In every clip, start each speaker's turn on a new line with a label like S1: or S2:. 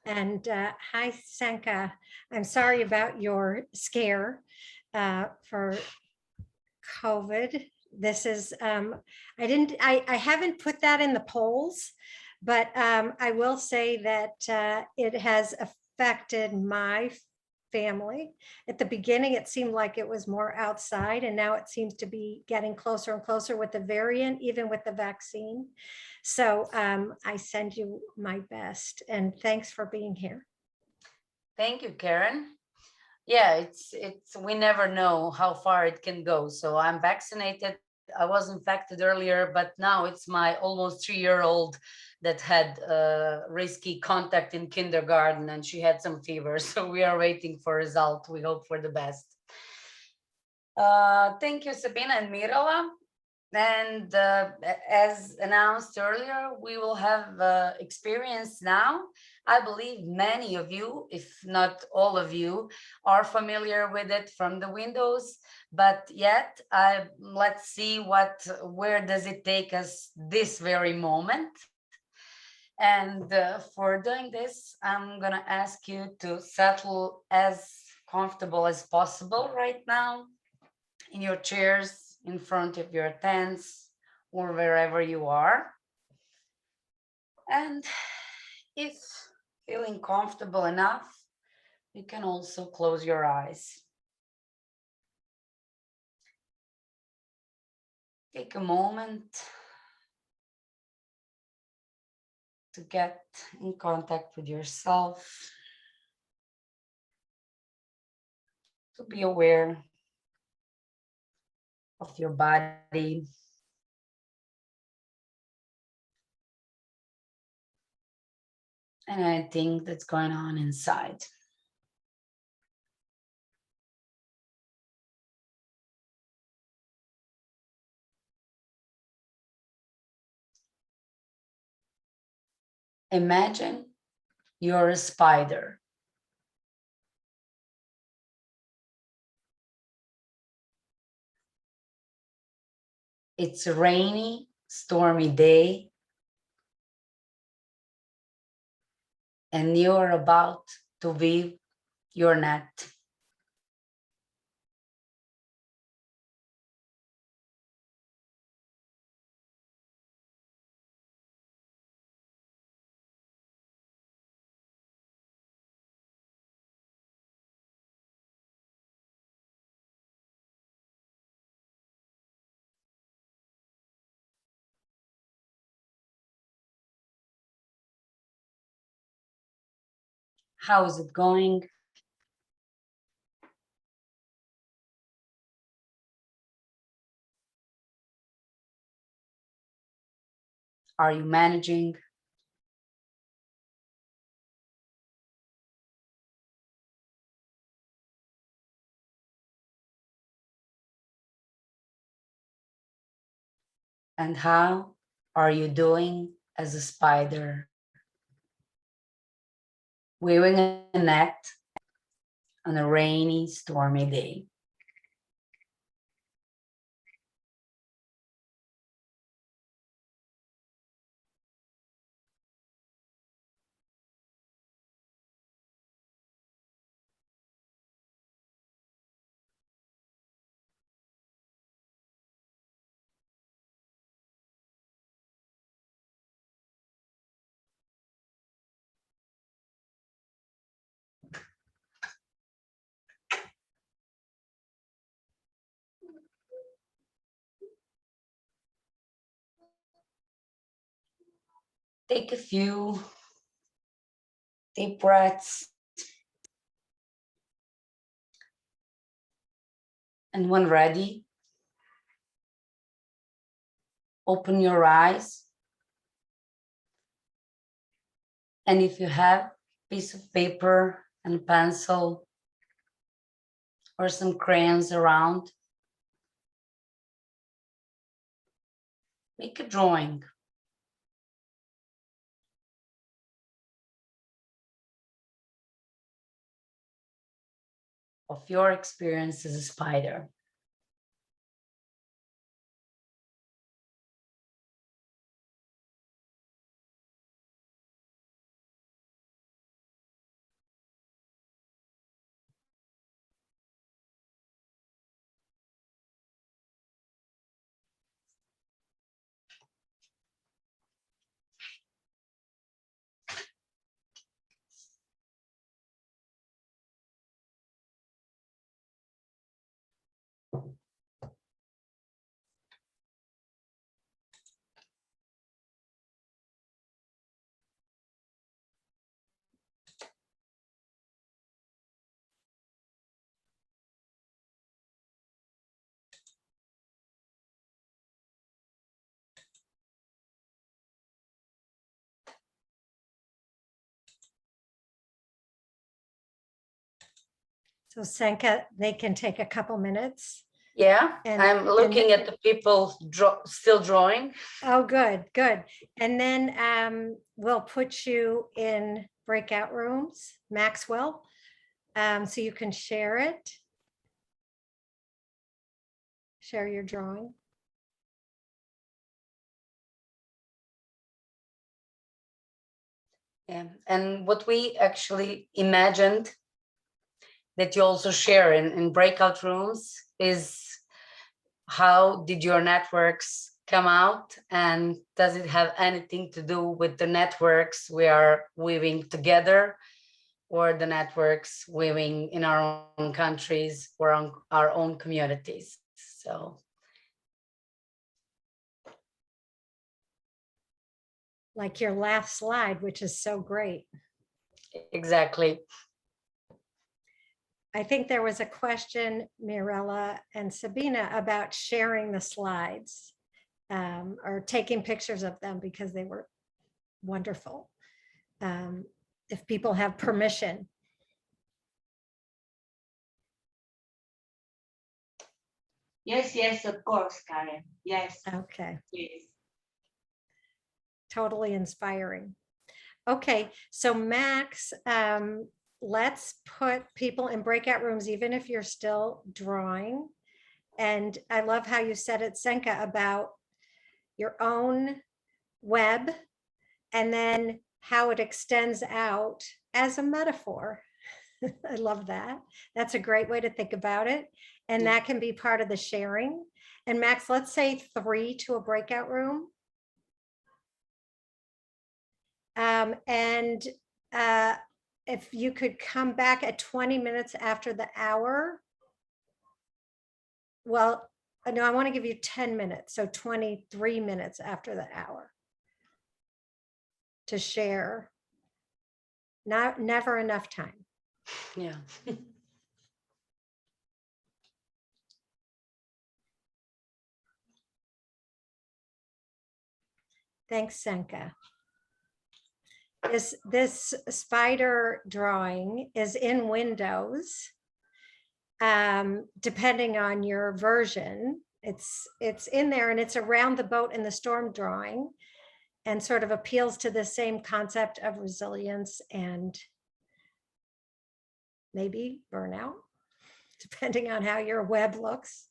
S1: And hi, Senka. I'm sorry about your scare for COVID. This is, I haven't put that in the polls, but I will say that it has affected my family. At the beginning, it seemed like it was more outside, and now it seems to be getting closer and closer with the variant, even with the vaccine. So I send you my best, and thanks for being here.
S2: Thank you, Karen. Yeah, it's we never know how far it can go. So I'm vaccinated. I was infected earlier, but now it's my almost 3-year-old that had risky contact in kindergarten, and she had some fever. So we are waiting for result. We hope for the best. Thank you, Sabina and Mirala. And as announced earlier, we will have experience now. I believe many of you, if not all of you, are familiar with it from the windows, but yet let's see where does it take us this very moment. And for doing this, I'm gonna ask you to settle as comfortable as possible right now in your chairs, in front of your tents, or wherever you are. And if feeling comfortable enough, you can also close your eyes. Take a moment to get in contact with yourself, to be aware of your body. And anything that's going on inside. Imagine you're a spider. It's a rainy, stormy day, and you're about to weave your net. How is it going? Are you managing? And how are you doing as a spider? Weaving a net on a rainy, stormy day. Take a few deep breaths. And when ready, open your eyes. And if you have a piece of paper and pencil or some crayons around, make a drawing of your experience as a spider.
S1: So Senka, they can take a couple minutes.
S2: Yeah,
S1: And-
S2: I'm looking at the people still drawing.
S1: Oh, good, good. And then we'll put you in breakout rooms, Maxwell, so you can share it. Share your drawing.
S2: Yeah, and what we actually imagined that you also share in breakout rooms is how did your networks come out, and does it have anything to do with the networks we are weaving together, or the networks weaving in our own countries or on our own communities? So
S1: Like your last slide, which is so great.
S2: exactly.
S1: I think there was a question, Mirella and Sabina, about sharing the slides or taking pictures of them because they were wonderful. If people have permission.
S3: Yes, of course, Karen. Yes,
S1: Okay,
S3: please.
S1: totally inspiring. Okay, so Max, let's put people in breakout rooms, even if you're still drawing. And I love how you said it, Senka, about your own web and then how it extends out as a metaphor. I love that. That's a great way to think about it. And that can be part of the sharing. And Max, let's say 3 to a breakout room. And if you could come back at 20 minutes after the hour. Well, no, I want to give you 10 minutes. So 23 minutes after the hour to share. Never enough time.
S2: Yeah.
S1: Thanks, Senka. This spider drawing is in Windows. Depending on your version, it's in there, and it's around the boat in the storm drawing, and sort of appeals to the same concept of resilience and maybe burnout, depending on how your web looks.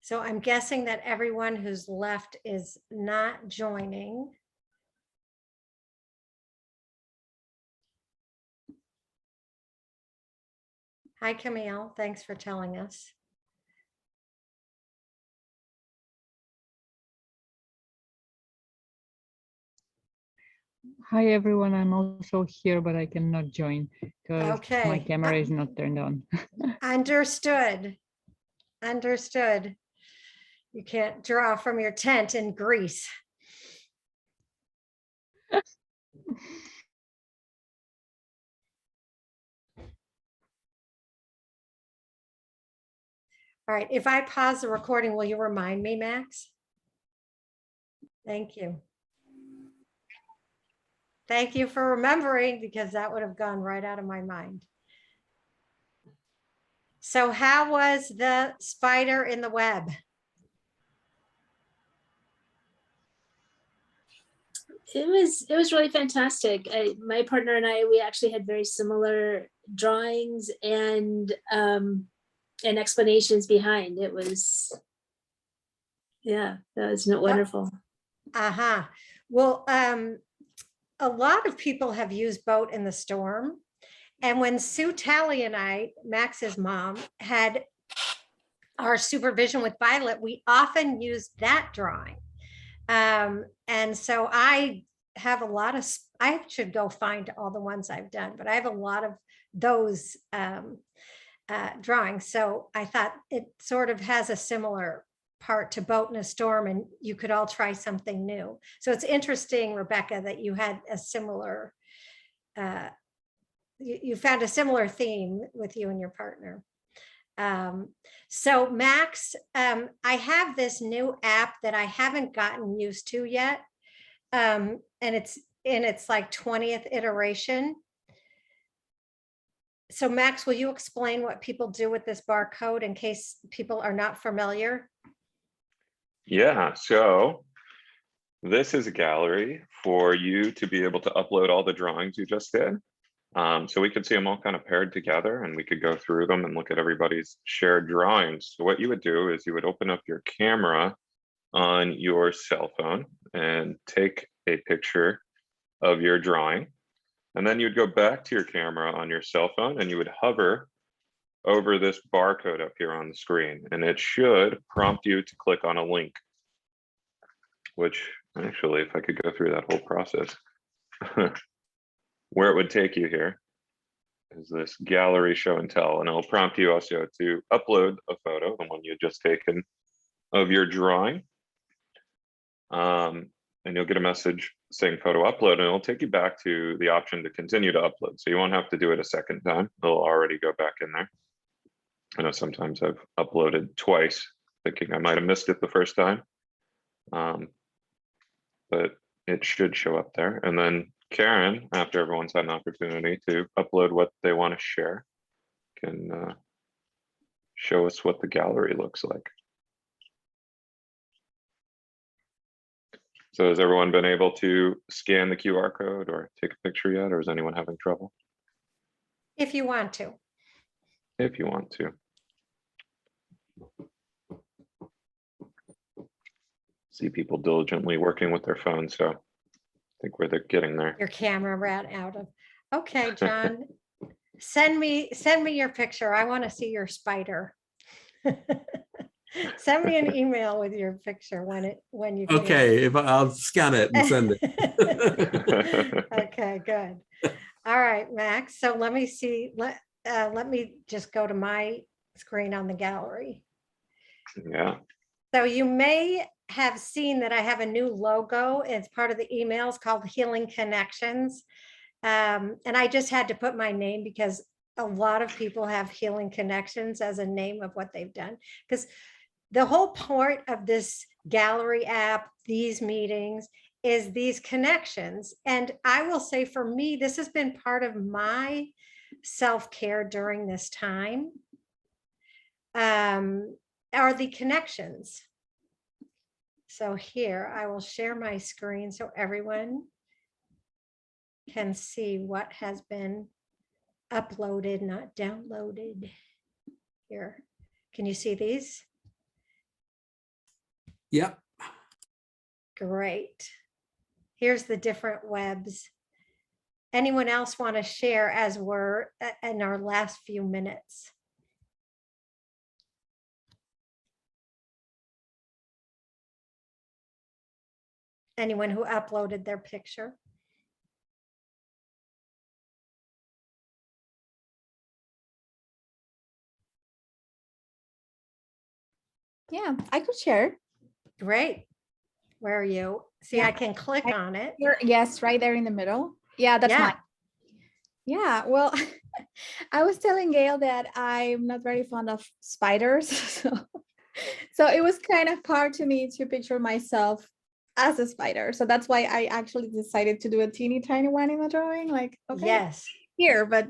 S1: So I'm guessing that everyone who's left is not joining. Hi, Camille. Thanks for telling us.
S4: Hi everyone, I'm also here, but I cannot join because
S1: Okay.
S4: my camera is not turned on.
S1: Understood. Understood. You can't draw from your tent in Greece. All right, if I pause the recording, will you remind me, Max? Thank you. Thank you for remembering, because that would have gone right out of my mind. So how was the spider in the web?
S5: It was really fantastic. My partner and I, we actually had very similar drawings and explanations behind. It was, yeah, that was wonderful.
S1: Uh-huh. Well, a lot of people have used Boat in the Storm, And when Sue Talley and I, Max's mom, had our supervision with Violet, we often used that drawing. And so I have a lot of, I should go find all the ones I've done, but I have a lot of those drawings. So I thought it sort of has a similar part to Boat in a Storm, and you could all try something new. So it's interesting, Rebecca, that you had a similar, you found a similar theme with you and your partner. So Max, I have this new app that I haven't gotten used to yet. And it's in its like 20th iteration. So Max, will you explain what people do with this barcode in case people are not familiar?
S6: Yeah, so this is a gallery for you to be able to upload all the drawings you just did. So we could see them all kind of paired together, and we could go through them and look at everybody's shared drawings. So what you would do is you would open up your camera on your cell phone and take a picture of your drawing. And then you'd go back to your camera on your cell phone and you would hover over this barcode up here on the screen. And it should prompt you to click on a link, which actually, if I could go through that whole process, where it would take you here is this gallery show and tell, and it'll prompt you also to upload a photo, the one you just taken of your drawing. And you'll get a message saying photo upload, and it'll take you back to the option to continue to upload. So you won't have to do it a second time. It'll already go back in there. I know sometimes I've uploaded twice thinking I might have missed it the first time. But it should show up there. And then Karen, after everyone's had an opportunity to upload what they want to share, can show us what the gallery looks like. So has everyone been able to scan the QR code or take a picture yet, or is anyone having trouble?
S1: If you want to.
S6: If you want to. See people diligently working with their phones, so I think they're getting there.
S1: Your camera ran out of. Okay, John, send me your picture. I want to see your spider. Send me an email with your picture when you can.
S7: Okay, if I'll scan it and send it.
S1: Okay, good. All right, Max. So let me see. Let me just go to my screen on the gallery.
S6: Yeah.
S1: So you may have seen that I have a new logo. It's part of the emails called Healing Connections. And I just had to put my name because a lot of people have Healing Connections as a name of what they've done. Because the whole point of this gallery app, these meetings, is these connections. And I will say for me, this has been part of my self-care during this time, are the connections. So here, I will share my screen so everyone can see what has been uploaded, not downloaded. Here, can you see these?
S7: Yep.
S1: Great. Here's the different webs. Anyone else want to share as we're in our last few minutes? Anyone who uploaded their picture?
S8: Yeah, I could share.
S1: Great. Where are you? See,
S8: Yeah.
S1: I can click on it.
S8: Yes, right there in the middle. Yeah, that's
S1: Yeah.
S8: mine. Yeah, well, I was telling Gail that I'm not very fond of spiders. So it was kind of hard to me to picture myself as a spider. So that's why I actually decided to do a teeny tiny one in the drawing. Like, okay,
S1: Yes.
S8: here, but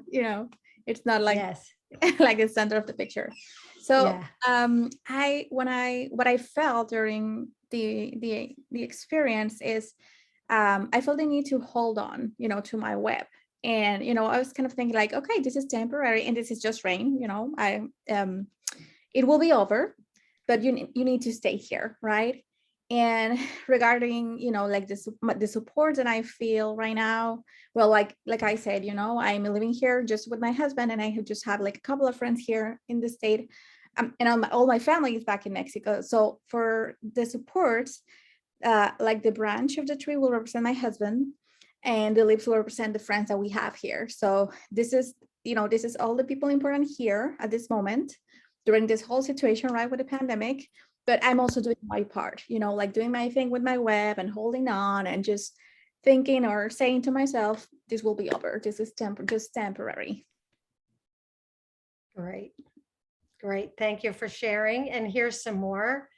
S8: it's not like
S1: Yes.
S8: like the center of the picture. So
S1: Yeah.
S8: what I felt during the experience is I felt the need to hold on, to my web. And I was kind of thinking like, okay, this is temporary and this is just rain, it will be over, but you need to stay here, right? And regarding, like the support that I feel right now, well, like I said, I'm living here just with my husband, and I just have like a couple of friends here in the state, and all my family is back in Mexico. So for the support, like the branch of the tree will represent my husband, and the leaves will represent the friends that we have here. So this is all the people important here at this moment during this whole situation, right, with the pandemic. But I'm also doing my part, like doing my thing with my web and holding on and just thinking or saying to myself, this will be over. This is just temporary.
S1: Great. Great. Thank you for sharing. And here's some more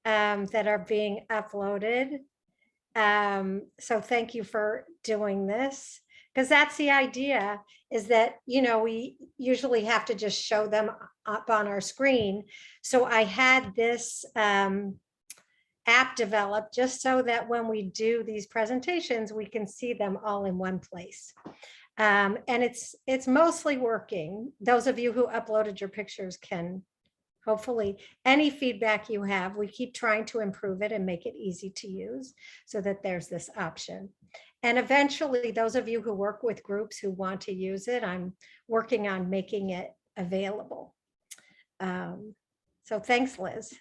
S1: that are being uploaded. So thank you for doing this, because that's the idea, is that, we usually have to just show them up on our screen. So I had this app developed just so that when we do these presentations, we can see them all in one place. And it's mostly working. Those of you who uploaded your pictures can hopefully, any feedback you have, we keep trying to improve it and make it easy to use so that there's this option. And eventually, those of you who work with groups who want to use it, I'm working on making it available. So thanks, Liz.